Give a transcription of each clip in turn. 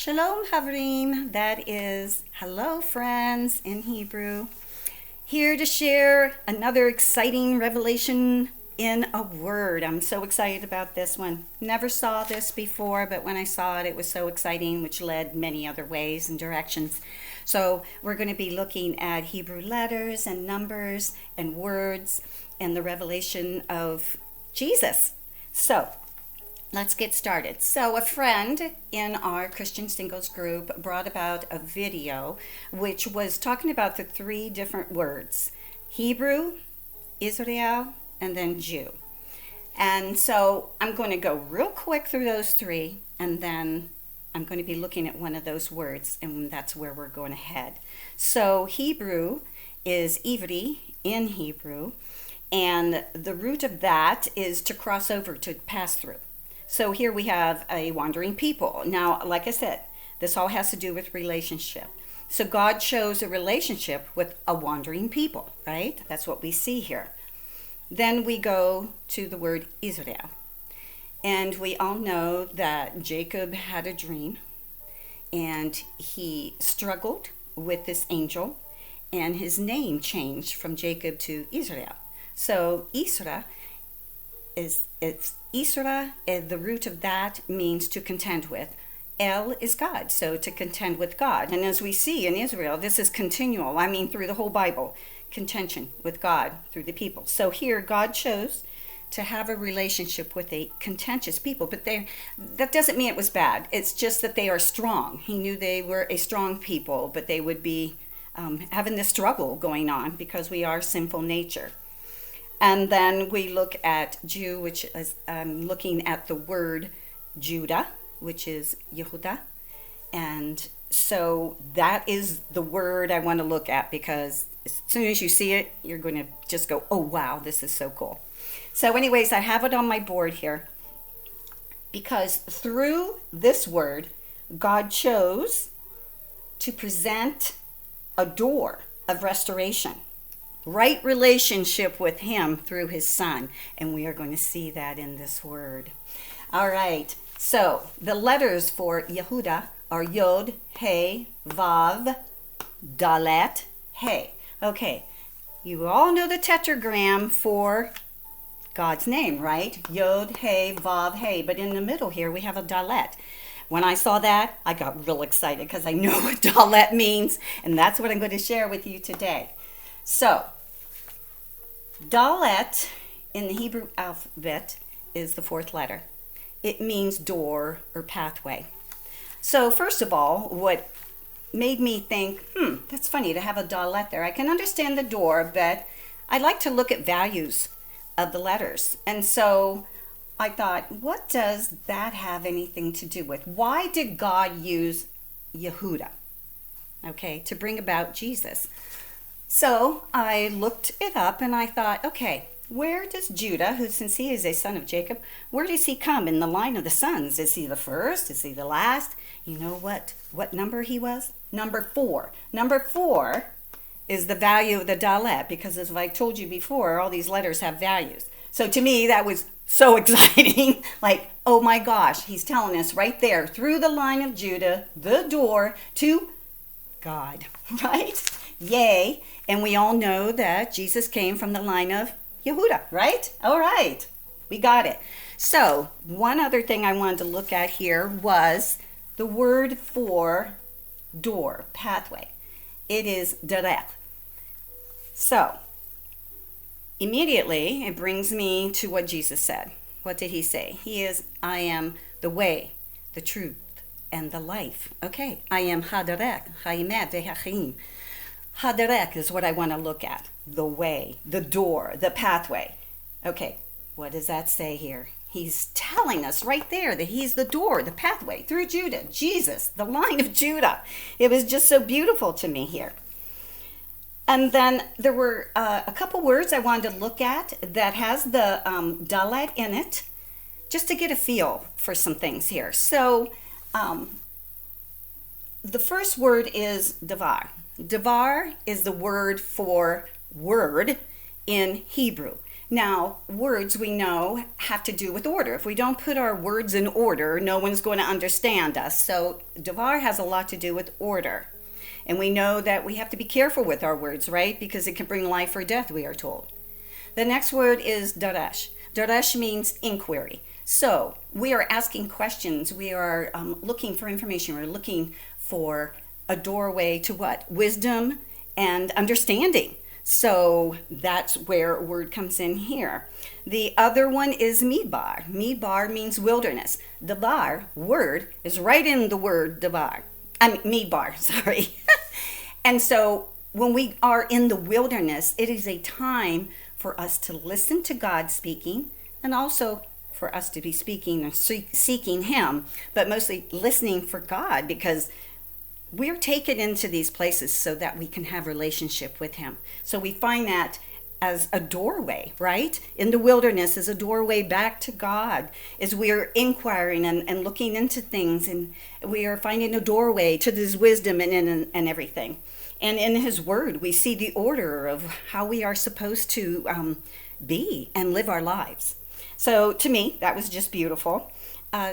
Shalom Havrim, that is hello friends in Hebrew. Here to share another exciting revelation in a word. I'm so excited about this one. Never saw this before, but when I saw it, it was so exciting, which led many other ways and directions. So we're going to be looking at Hebrew letters and numbers and words and the revelation of Jesus. So let's get started. So a friend in our Christian Singles group brought about a video which was talking about the three different words: Hebrew, Israel, and then Jew. And so I'm going to go real quick through those three, and then I'm going to be looking at one of those words, and that's where we're going to head. So Hebrew is Ivri in Hebrew, and the root of that is to cross over, to pass through. So here we have a wandering people. Now, like I said, this all has to do with relationship. So God chose a relationship with a wandering people, right? That's what we see here. Then we go to the word Israel. And we all know that Jacob had a dream, and he struggled with this angel, and his name changed from Jacob to Israel. So Isra the root of that means to contend with. El is God, so to contend with God. And as we see in Israel, this is continual. I mean, through the whole Bible, contention with God through the people. So here, God chose to have a relationship with a contentious people, but that doesn't mean it was bad. It's just that they are strong. He knew they were a strong people, but they would be having this struggle going on because we are sinful nature. And then we look at Jew, which is looking at the word Judah, which is Yehuda. And so that is the word I want to look at, because as soon as you see it, you're going to just go, oh, wow, this is so cool. So anyways, I have it on my board here, because through this word, God chose to present a door of restoration. Right relationship with him through his son. And we are going to see that in this word. All right. So the letters for Yehuda are Yod, He, Vav, Dalet, He. Okay. You all know the tetragram for God's name, right? Yod, He, Vav, He. But in the middle here, we have a Dalet. When I saw that, I got real excited because I know what Dalet means. And that's what I'm going to share with you today. So, Dalet in the Hebrew alphabet is the fourth letter. It means door or pathway. So first of all, what made me think, that's funny to have a Dalet there. I can understand the door, but I like to look at values of the letters. And so I thought, what does that have anything to do with? Why did God use Yehuda, okay, to bring about Jesus? So I looked it up and I thought, okay, where does Judah, who since he is a son of Jacob, where does he come in the line of the sons? Is he the first? Is he the last? You know what number he was? Number 4. Number 4 is the value of the Dalet, because as I told you before, all these letters have values. So to me, that was so exciting. Like, oh my gosh, he's telling us right there, through the line of Judah, the door to God, right? Yay. And we all know that Jesus came from the line of Yehuda, right? All right. We got it. So one other thing I wanted to look at here was the word for door, pathway. It is derech. So immediately it brings me to what Jesus said. What did he say? I am the way, the truth, and the life. Okay. I am haderech, haimet, vehachim. Haderech is what I want to look at. The way, the door, the pathway. Okay, what does that say here? He's telling us right there that he's the door, the pathway through Judah, Jesus, the line of Judah. It was just so beautiful to me here. And then there were a couple words I wanted to look at that has the Dalet in it, just to get a feel for some things here. So the first word is davar. Davar is the word for word in Hebrew. Now, words we know have to do with order. If we don't put our words in order, no one's going to understand us. So davar has a lot to do with order. And we know that we have to be careful with our words, right? Because it can bring life or death, we are told. The next word is daresh. Daresh means inquiry. So we are asking questions. We are looking for information. We're looking for a doorway to what? Wisdom and understanding. So that's where word comes in here. The other one is midbar. Midbar means wilderness. Davar, word, is right in the word davar. Midbar, sorry. And so when we are in the wilderness, it is a time for us to listen to God speaking, and also for us to be speaking and seeking Him, but mostly listening for God, because we're taken into these places so that we can have relationship with Him. So we find that as a doorway, right? In the wilderness is a doorway back to God, as we are inquiring and looking into things, and we are finding a doorway to His wisdom and everything. And in His Word, we see the order of how we are supposed to be and live our lives. So to me, that was just beautiful.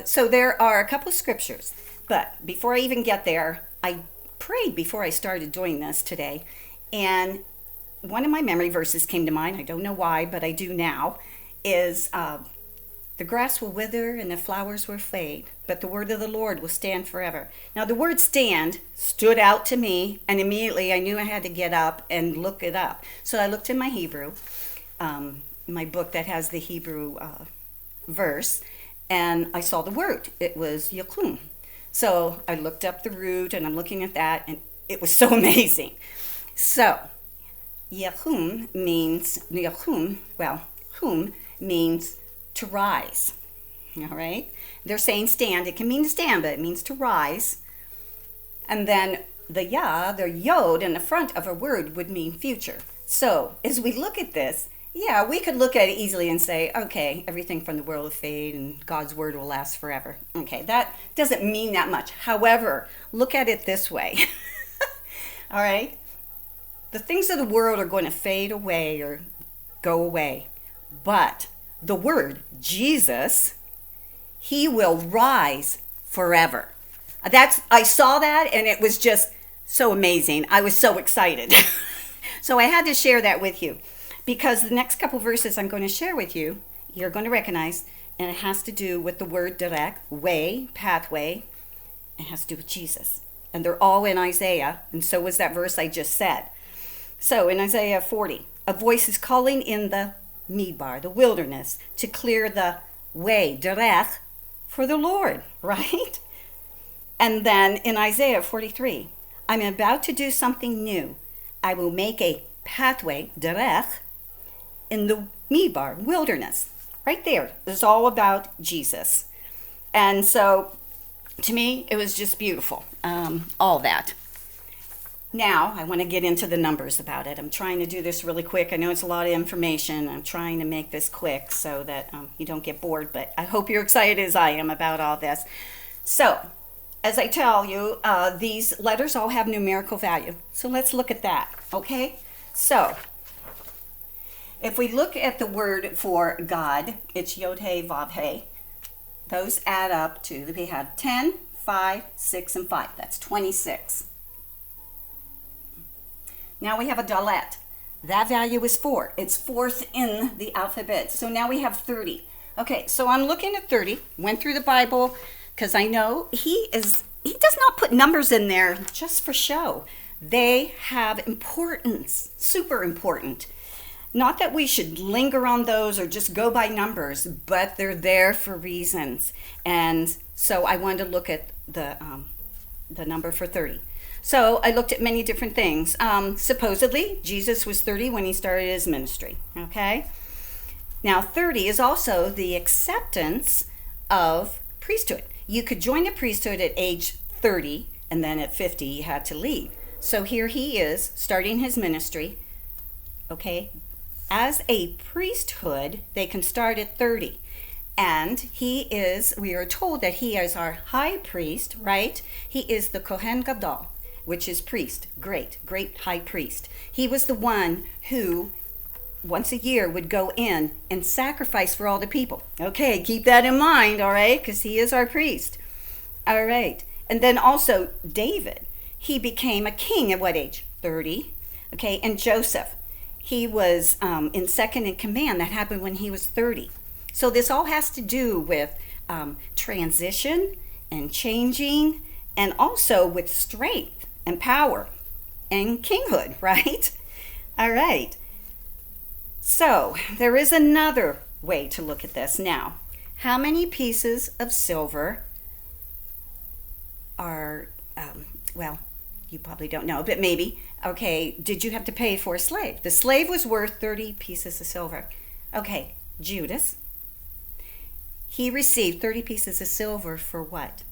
So there are a couple of scriptures, but before I even get there, I prayed before I started doing this today, and one of my memory verses came to mind. I don't know why, but I do now, is the grass will wither and the flowers will fade, but the word of the Lord will stand forever. Now the word stand stood out to me, and immediately I knew I had to get up and look it up. So I looked in my Hebrew, my book that has the Hebrew verse, and I saw the word. It was yakum. So I looked up the root, and I'm looking at that, and it was so amazing. So yakum means, hum means to rise. All right? They're saying stand. It can mean to stand, but it means to rise. And then the yod in the front of a word would mean future. So as we look at this, yeah, we could look at it easily and say, okay, everything from the world will fade and God's word will last forever. Okay, that doesn't mean that much. However, look at it this way. All right? The things of the world are going to fade away or go away. But the word, Jesus, He will rise forever. I saw that, and it was just so amazing. I was so excited. So I had to share that with you, because the next couple verses I'm going to share with you, you're going to recognize, and it has to do with the word direct, way, pathway. It has to do with Jesus. And they're all in Isaiah, and so was that verse I just said. So in Isaiah 40, a voice is calling in the midbar, the wilderness, to clear the way, derech, for the Lord, right? And then in Isaiah 43, I'm about to do something new. I will make a pathway, derech, in the midbar, wilderness. Right there. It's all about Jesus. And so, to me, it was just beautiful, all that. Now, I want to get into the numbers about it. I'm trying to do this really quick. I know it's a lot of information. I'm trying to make this quick so that you don't get bored, but I hope you're excited as I am about all this. So, as I tell you, these letters all have numerical value. So let's look at that, okay? So, if we look at the word for God, it's Yod-He, Vav-He. Those add up to, we have 10, 5, 6, and 5. That's 26. Now we have a Dalet. That value is 4. It's fourth in the alphabet. So now we have 30. Okay, so I'm looking at 30. Went through the Bible, because I know he does not put numbers in there just for show. They have importance, super important. Not that we should linger on those or just go by numbers, but they're there for reasons. And so I wanted to look at the number for 30. So I looked at many different things. Supposedly, Jesus was 30 when he started his ministry, okay? Now, 30 is also the acceptance of priesthood. You could join the priesthood at age 30, and then at 50, you had to leave. So here he is, starting his ministry, okay? As a priesthood, they can start at 30. And we are told that he is our high priest, right? He is the Kohen Gadol, which is priest, great high priest. He was the one who once a year would go in and sacrifice for all the people. Okay, keep that in mind, all right, because he is our priest. All right. And then also David, he became a king at what age? 30. Okay, and Joseph, he was in second in command. That happened when he was 30. So this all has to do with transition and changing, and also with strength and power and kinghood, right? All right. So there is another way to look at this. Now, how many pieces of silver are, well, you probably don't know, but maybe, okay, did you have to pay for a slave? The slave was worth 30 pieces of silver. Okay, Judas, he received 30 pieces of silver for what?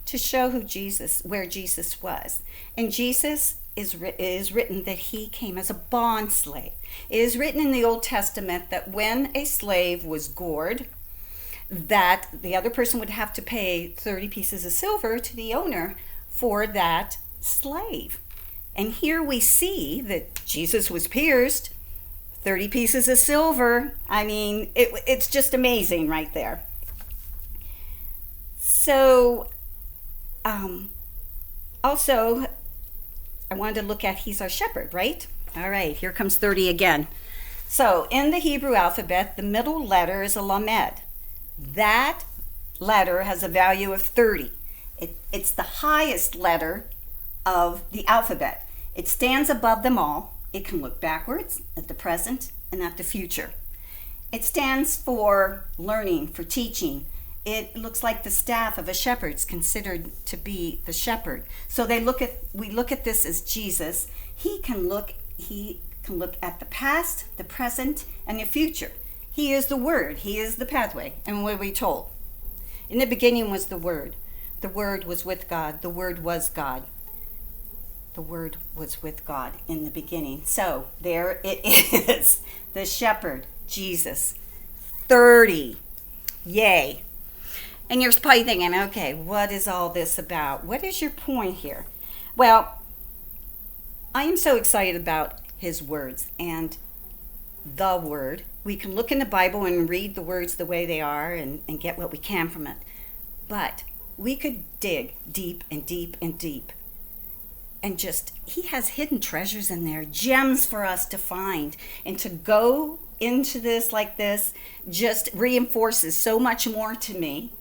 To show where Jesus was. And Jesus is written that he came as a bond slave. It is written in the Old Testament that when a slave was gored, that the other person would have to pay 30 pieces of silver to the owner for that slave. And here we see that Jesus was pierced, 30 pieces of silver. I mean, it's just amazing right there. So, also, I wanted to look at he's our shepherd, right? All right, here comes 30 again. So, in the Hebrew alphabet, the middle letter is a lamed. That letter has a value of 30. It's the highest letter of the alphabet. It stands above them all. It can look backwards, at the present, and at the future. It stands for learning, for teaching. It looks like the staff of a shepherd is considered to be the shepherd. So we look at this as Jesus. He can look at the past, the present, and the future. He is the Word. He is the pathway. And what are we told? In the beginning was the Word. The Word was with God. The Word was God. The Word was with God in the beginning. So there it is. The shepherd, Jesus. 30. Yay. And you're probably thinking, okay, what is all this about? What is your point here? Well, I am so excited about his words and the Word. We can look in the Bible and read the words the way they are and get what we can from it. But we could dig deep and deep and deep. And he has hidden treasures in there, gems for us to find. And to go into this like this just reinforces so much more to me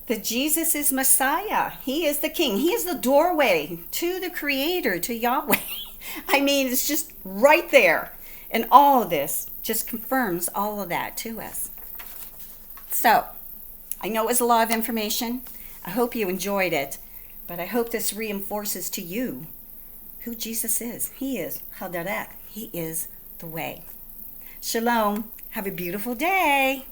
that Jesus is Messiah. He is the King. He is the doorway to the Creator, to Yahweh. I mean, it's just right there. And all of this just confirms all of that to us. So, I know it was a lot of information. I hope you enjoyed it. But I hope this reinforces to you who Jesus is. He is Hadarek. He is the way. Shalom. Have a beautiful day.